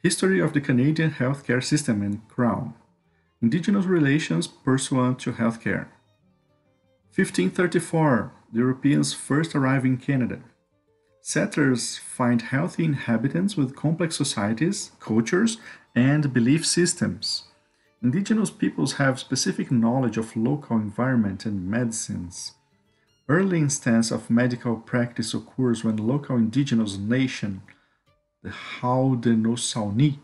History of the Canadian healthcare system and Crown. Indigenous relations pursuant to healthcare. 1534, the Europeans first arrive in Canada. Settlers find healthy inhabitants with complex societies, cultures, and belief systems. Indigenous peoples have specific knowledge of local environment and medicines. Early instance of medical practice occurs when local indigenous nation, the Haudenosaunee,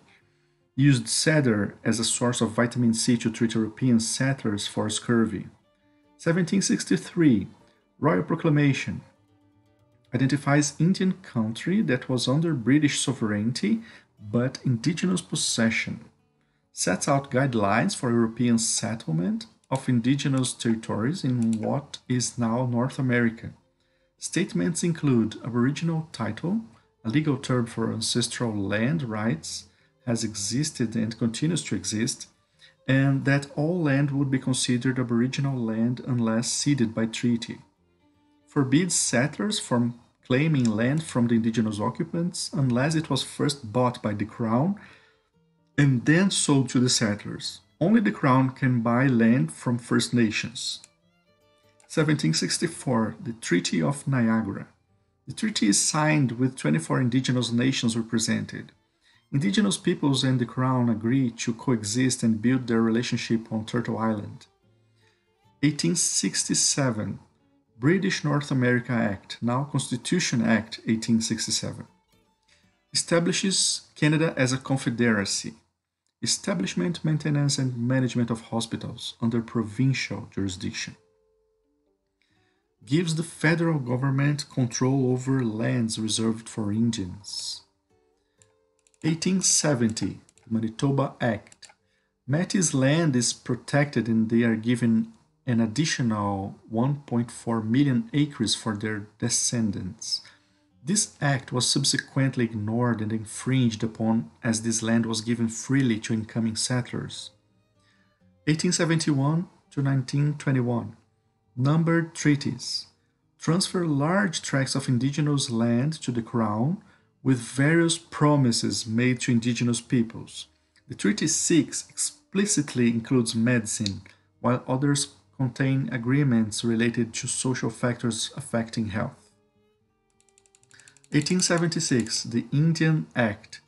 used cedar as a source of vitamin C to treat European settlers for scurvy. 1763, Royal Proclamation, identifies Indian country that was under British sovereignty but indigenous possession, sets out guidelines for European settlement of indigenous territories in what is now North America. Statements include Aboriginal title, a legal term for ancestral land rights, has existed and continues to exist, and that all land would be considered Aboriginal land unless ceded by treaty. Forbids settlers from claiming land from the indigenous occupants unless it was first bought by the Crown and then sold to the settlers. Only the Crown can buy land from First Nations. 1764, the Treaty of Niagara. The treaty is signed with 24 indigenous nations represented. Indigenous peoples and the Crown agree to coexist and build their relationship on Turtle Island. 1867, British North America Act, now Constitution Act 1867. Establishes Canada as a confederacy. Establishment, maintenance, and management of hospitals under provincial jurisdiction. Gives the federal government control over lands reserved for Indians. 1870, Manitoba Act. Métis land is protected and they are given an additional 1.4 million acres for their descendants. This act was subsequently ignored and infringed upon as this land was given freely to incoming settlers. 1871 to 1921, numbered treaties. Transfer large tracts of indigenous land to the Crown with various promises made to indigenous peoples. The Treaty 6 explicitly includes medicine, while others contain agreements related to social factors affecting health. 1876, the Indian Act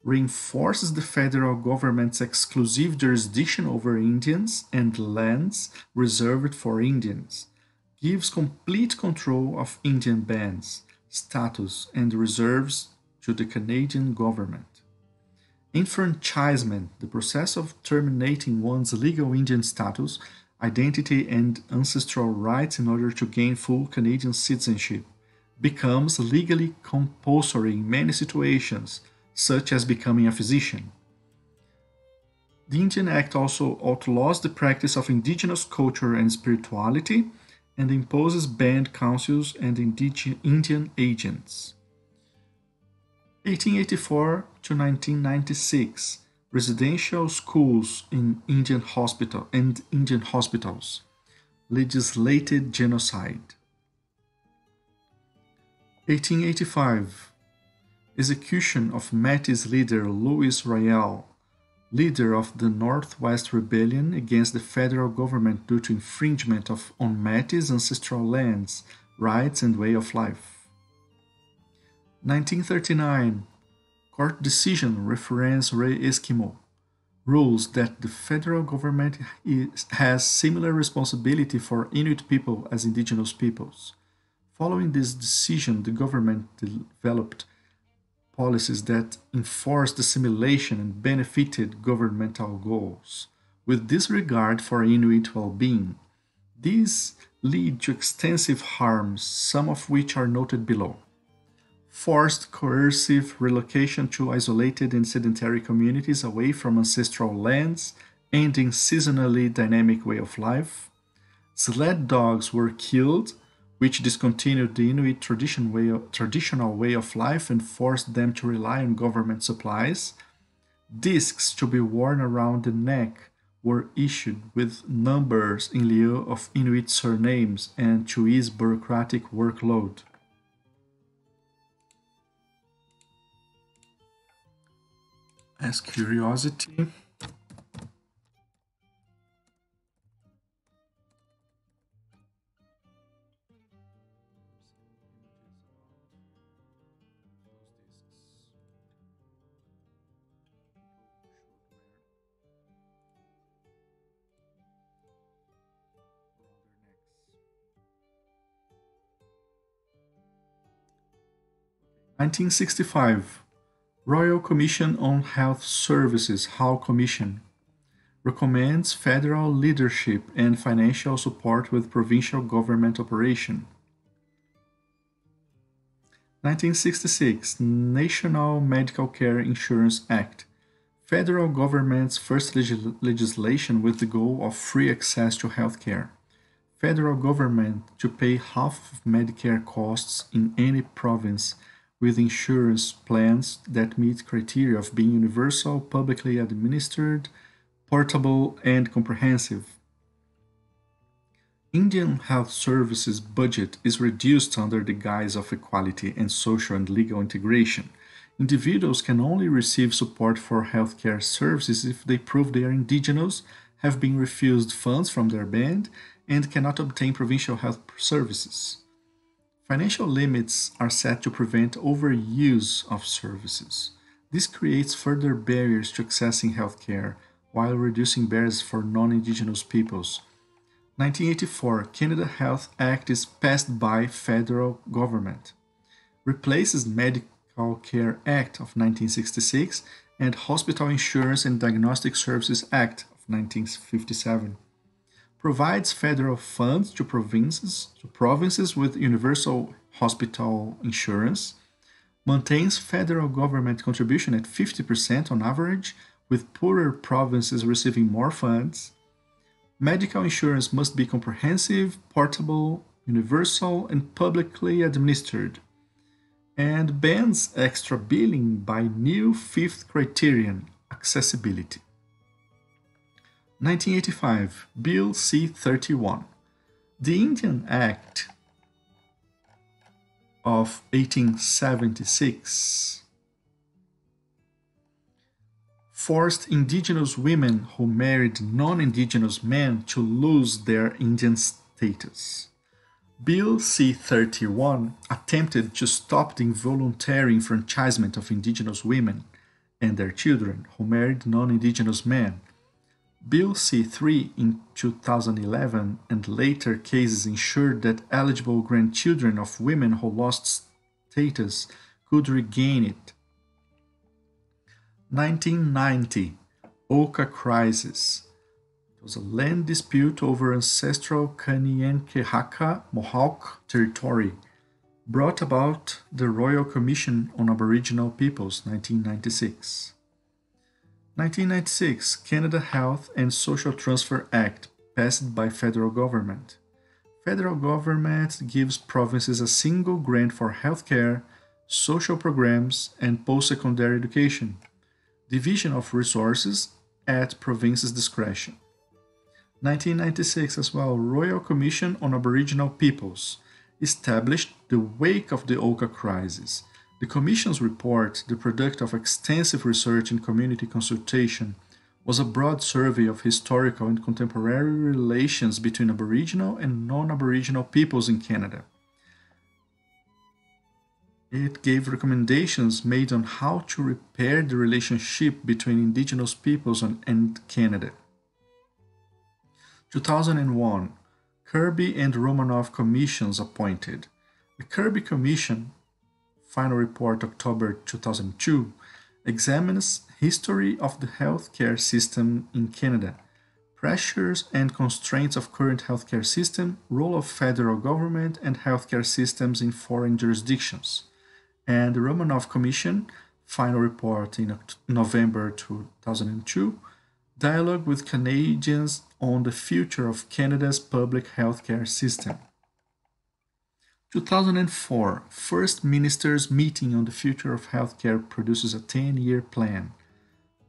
reinforces the federal government's exclusive jurisdiction over Indians and lands reserved for Indians, gives complete control of Indian bands, status, and reserves to the Canadian government. Enfranchisement, the process of terminating one's legal Indian status, identity, and ancestral rights in order to gain full Canadian citizenship, becomes legally compulsory in many situations, such as becoming a physician. The Indian Act also outlaws the practice of indigenous culture and spirituality and imposes band councils and Indian agents. 1884 to 1996, residential schools in Indian hospitals, legislated genocide. 1885, execution of Métis leader Louis Riel, leader of the Northwest Rebellion against the federal government due to infringement on Métis ancestral lands, rights, and way of life. 1939, court decision reference Re Eskimo, rules that the federal government has similar responsibility for Inuit people as indigenous peoples. Following this decision, the government developed policies that enforced assimilation and benefited governmental goals, with disregard for Inuit well-being. These lead to extensive harms, some of which are noted below. Forced coercive relocation to isolated and sedentary communities away from ancestral lands, ending seasonally dynamic way of life. Sled dogs were killed, which discontinued the Inuit traditional way of life and forced them to rely on government supplies. Discs to be worn around the neck were issued with numbers in lieu of Inuit surnames and to ease bureaucratic workload. as curiosity. Nineteen 1965, Royal Commission on Health Services, HAL Commission, recommends federal leadership and financial support with provincial government operation. 1966, National Medical Care Insurance Act, federal government's first legislation with the goal of free access to health care. Federal government to pay half of Medicare costs in any province with insurance plans that meet criteria of being universal, publicly administered, portable, and comprehensive. Indian health services budget is reduced under the guise of equality and social and legal integration. Individuals can only receive support for healthcare services if they prove they are indigenous, have been refused funds from their band, and cannot obtain provincial health services. Financial limits are set to prevent overuse of services. This creates further barriers to accessing healthcare while reducing barriers for non-indigenous peoples. 1984 Canada Health Act is passed by federal government. Replaces Medical Care Act of 1966 and Hospital Insurance and Diagnostic Services Act of 1957. Provides federal funds to provinces with universal hospital insurance, maintains federal government contribution at 50% on average, with poorer provinces receiving more funds. Medical insurance must be comprehensive, portable, universal, and publicly administered, and bans extra billing by new fifth criterion, accessibility. 1985, Bill C-31. The Indian Act of 1876 forced indigenous women who married non-indigenous men to lose their Indian status. Bill C-31 attempted to stop the involuntary enfranchisement of indigenous women and their children who married non-indigenous men. Bill C-3 in 2011 and later cases ensured that eligible grandchildren of women who lost status could regain it. 1990 Oka Crisis. It was a land dispute over ancestral Kanien'kehá:ka Mohawk territory, brought about the Royal Commission on Aboriginal Peoples, 1996. 1996 Canada Health and Social Transfer Act, passed by federal government. Federal government gives provinces a single grant for healthcare, social programs, and post-secondary education. Division of resources at province's discretion. 1996 as well, Royal Commission on Aboriginal Peoples, established the wake of the Oka Crisis. The Commission's report, the product of extensive research and community consultation, was a broad survey of historical and contemporary relations between Aboriginal and non-Aboriginal peoples in Canada. It gave recommendations made on how to repair the relationship between Indigenous peoples and Canada. 2001 Kirby and Romanoff Commissions appointed. The Kirby Commission, final report October 2002, examines history of the healthcare system in Canada, pressures and constraints of current healthcare system, role of federal government and healthcare systems in foreign jurisdictions. And the Romanoff Commission, final report in November 2002, dialogue with Canadians on the future of Canada's public healthcare system. 2004, First Ministers' meeting on the future of healthcare produces a 10-year plan.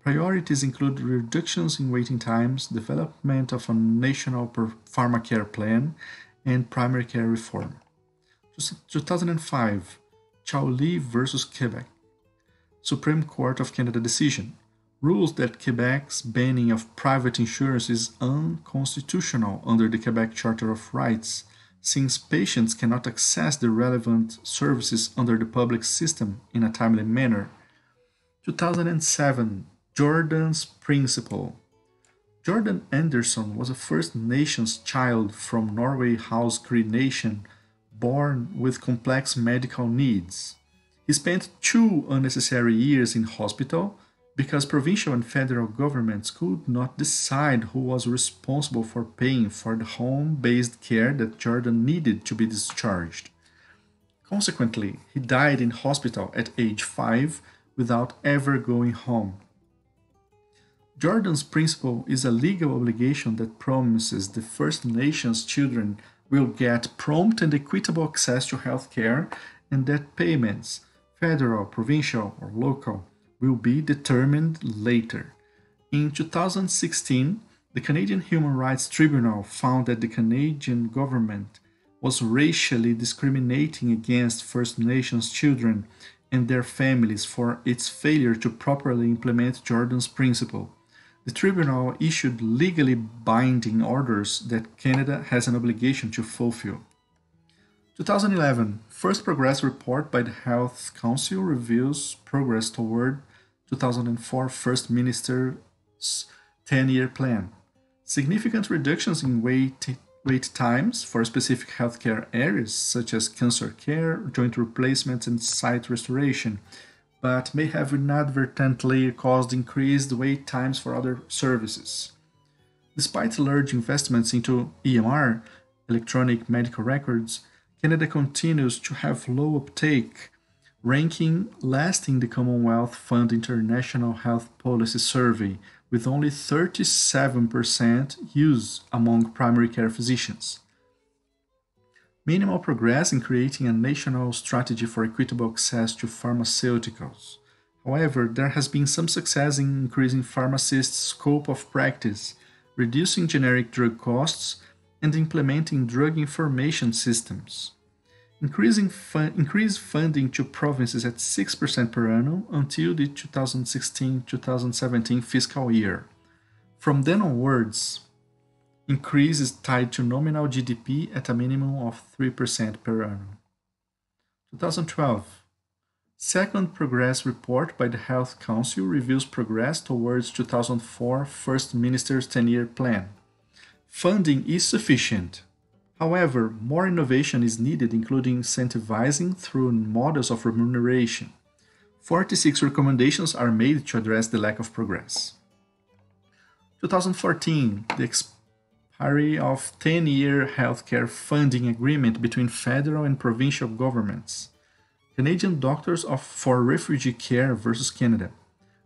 Priorities include reductions in waiting times, development of a national pharmacare plan, and primary care reform. 2005, Chao Li versus Quebec. Supreme Court of Canada decision. rules that Quebec's banning of private insurance is unconstitutional under the Quebec Charter of Rights, since patients cannot access the relevant services under the public system in a timely manner. 2007, Jordan's Principle. Jordan Anderson was a First Nations child from Norway House Cree Nation, born with complex medical needs. He spent 2 unnecessary years in hospital because provincial and federal governments could not decide who was responsible for paying for the home based care that Jordan needed to be discharged. Consequently, he died in hospital at age 5 without ever going home. Jordan's principle is a legal obligation that promises the First Nations children will get prompt and equitable access to health care and that payments, federal, provincial, or local, will be determined later. In 2016, the Canadian Human Rights Tribunal found that the Canadian government was racially discriminating against First Nations children and their families for its failure to properly implement Jordan's principle. The tribunal issued legally binding orders that Canada has an obligation to fulfill. 2011, First Progress Report by the Health Council reviews progress toward 2004 First Minister's 10-year plan. Significant reductions in wait times for specific healthcare areas such as cancer care, joint replacements, and site restoration, but may have inadvertently caused increased wait times for other services. Despite large investments into EMR, electronic medical records, Canada continues to have low uptake, ranking last in the Commonwealth Fund International Health Policy Survey, with only 37% use among primary care physicians. Minimal progress in creating a national strategy for equitable access to pharmaceuticals. However, there has been some success in increasing pharmacists' scope of practice, reducing generic drug costs, and implementing drug information systems. Increase funding to provinces at 6% per annum until the 2016-2017 fiscal year. From then onwards, increase is tied to nominal GDP at a minimum of 3% per annum. 2012. Second Progress Report by the Health Council reviews progress towards 2004 First Minister's 10-year plan. Funding is sufficient. However, more innovation is needed, including incentivizing through models of remuneration. 46 recommendations are made to address the lack of progress. 2014, the expiry of 10-year healthcare funding agreement between federal and provincial governments. Canadian Doctors for Refugee Care versus Canada.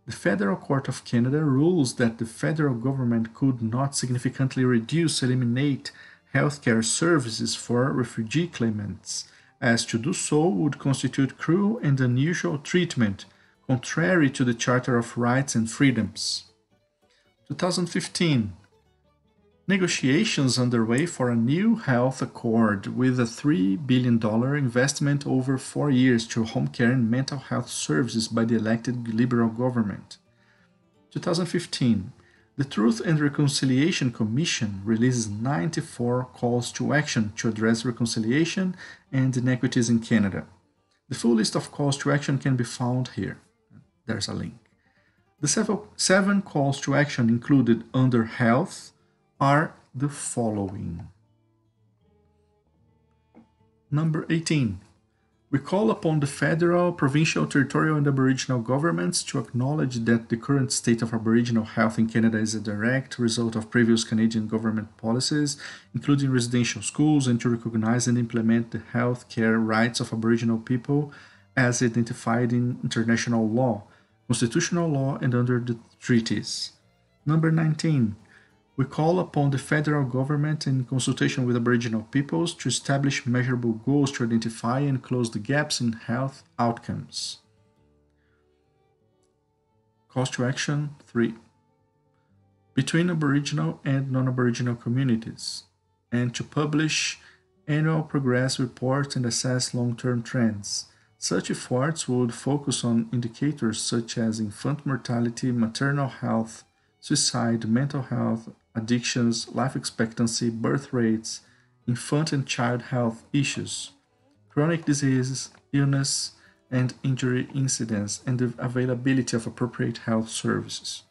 The Federal Court of Canada rules that the federal government could not significantly eliminate healthcare services for refugee claimants, as to do so would constitute cruel and unusual treatment, contrary to the Charter of Rights and Freedoms. 2015. Negotiations underway for a new health accord with a $3 billion investment over 4 years to home care and mental health services by the elected Liberal government. 2015. The Truth and Reconciliation Commission releases 94 calls to action to address reconciliation and inequities in Canada. The full list of calls to action can be found here. There's a link. The 7 calls to action included under health are the following. Number 18. We call upon the federal, provincial, territorial, and Aboriginal governments to acknowledge that the current state of Aboriginal health in Canada is a direct result of previous Canadian government policies, including residential schools, and to recognize and implement the health care rights of Aboriginal people as identified in international law, constitutional law, and under the treaties. Number 19. We call upon the federal government, in consultation with Aboriginal peoples, to establish measurable goals to identify and close the gaps in health outcomes. Calls to action 3. Between Aboriginal and non-Aboriginal communities, and to publish annual progress reports and assess long-term trends. Such efforts would focus on indicators such as infant mortality, maternal health, suicide, mental health, addictions, life expectancy, birth rates, infant and child health issues, chronic diseases, illness, and injury incidence, and the availability of appropriate health services.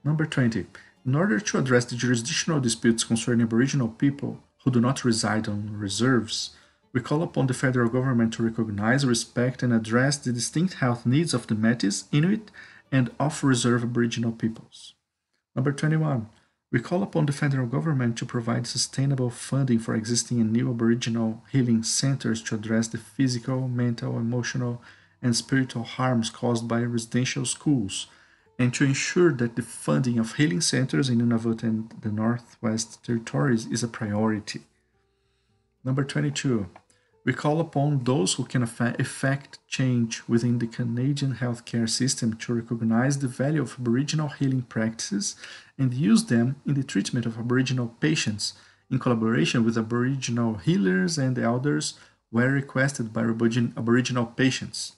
Number 20. In order to address the jurisdictional disputes concerning Aboriginal people who do not reside on reserves, we call upon the federal government to recognize, respect, and address the distinct health needs of the Métis, Inuit, and off-reserve Aboriginal peoples. Number 21. We call upon the federal government to provide sustainable funding for existing and new Aboriginal healing centers to address the physical, mental, emotional, and spiritual harms caused by residential schools, and to ensure that the funding of healing centers in Nunavut and the Northwest Territories is a priority. Number 22. We call upon those who can effect change within the Canadian healthcare system to recognize the value of Aboriginal healing practices and use them in the treatment of Aboriginal patients in collaboration with Aboriginal healers and elders where requested by Aboriginal patients.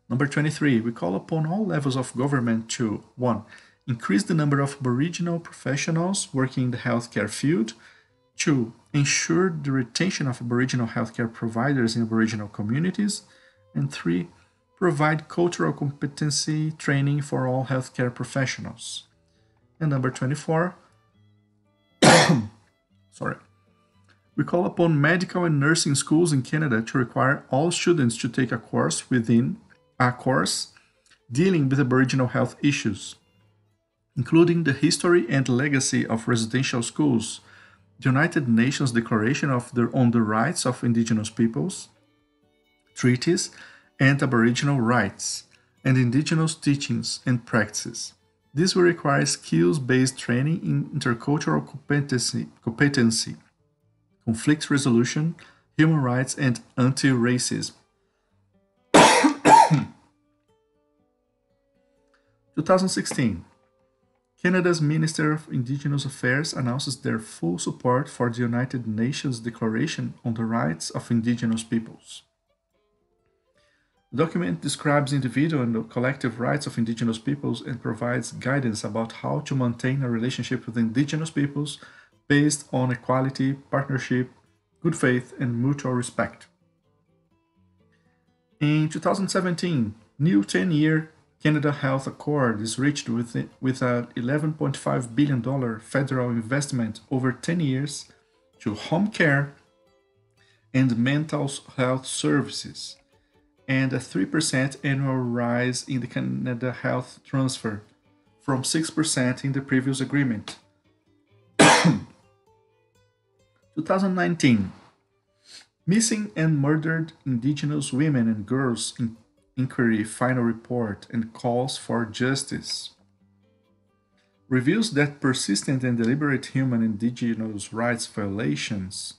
Number 23. We call upon all levels of government to 1. Increase the number of Aboriginal professionals working in the healthcare field. 2. Ensure the retention of Aboriginal healthcare providers in Aboriginal communities. And 3. Provide cultural competency training for all healthcare professionals. And number 24. We call upon medical and nursing schools in Canada to require all students to take a course dealing with Aboriginal health issues, including the history and legacy of residential schools, the United Nations Declaration on the Rights of Indigenous Peoples, treaties, and Aboriginal rights, and Indigenous teachings and practices. This will require skills-based training in intercultural competency, conflict resolution, human rights, and anti-racism. 2016. Canada's Minister of Indigenous Affairs announces their full support for the United Nations Declaration on the Rights of Indigenous Peoples. The document describes individual and collective rights of Indigenous peoples and provides guidance about how to maintain a relationship with Indigenous peoples based on equality, partnership, good faith, and mutual respect. In 2017, new 10-year Canada Health Accord is reached with a $11.5 billion federal investment over 10 years to home care and mental health services, and a 3% annual rise in the Canada Health Transfer from 6% in the previous agreement. 2019. Missing and Murdered Indigenous Women and Girls Inquiry Final Report and Calls for Justice reveals that persistent and deliberate human indigenous rights violations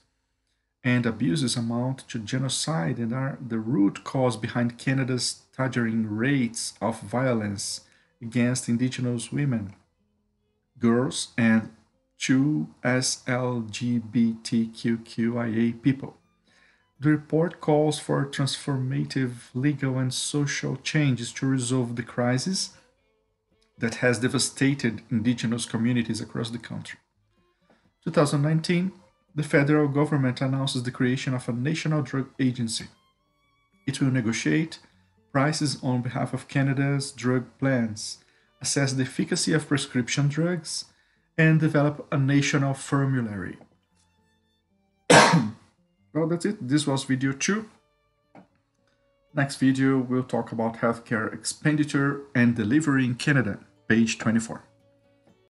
and abuses amount to genocide and are the root cause behind Canada's staggering rates of violence against Indigenous women, girls, and 2S LGBTQIA people. The report calls for transformative legal and social changes to resolve the crisis that has devastated Indigenous communities across the country. 2019, the federal government announces the creation of a national drug agency. It will negotiate prices on behalf of Canada's drug plans, assess the efficacy of prescription drugs, and develop a national formulary. Well, that's it. This was video 2. Next video, we'll talk about healthcare expenditure and delivery in Canada, page 24.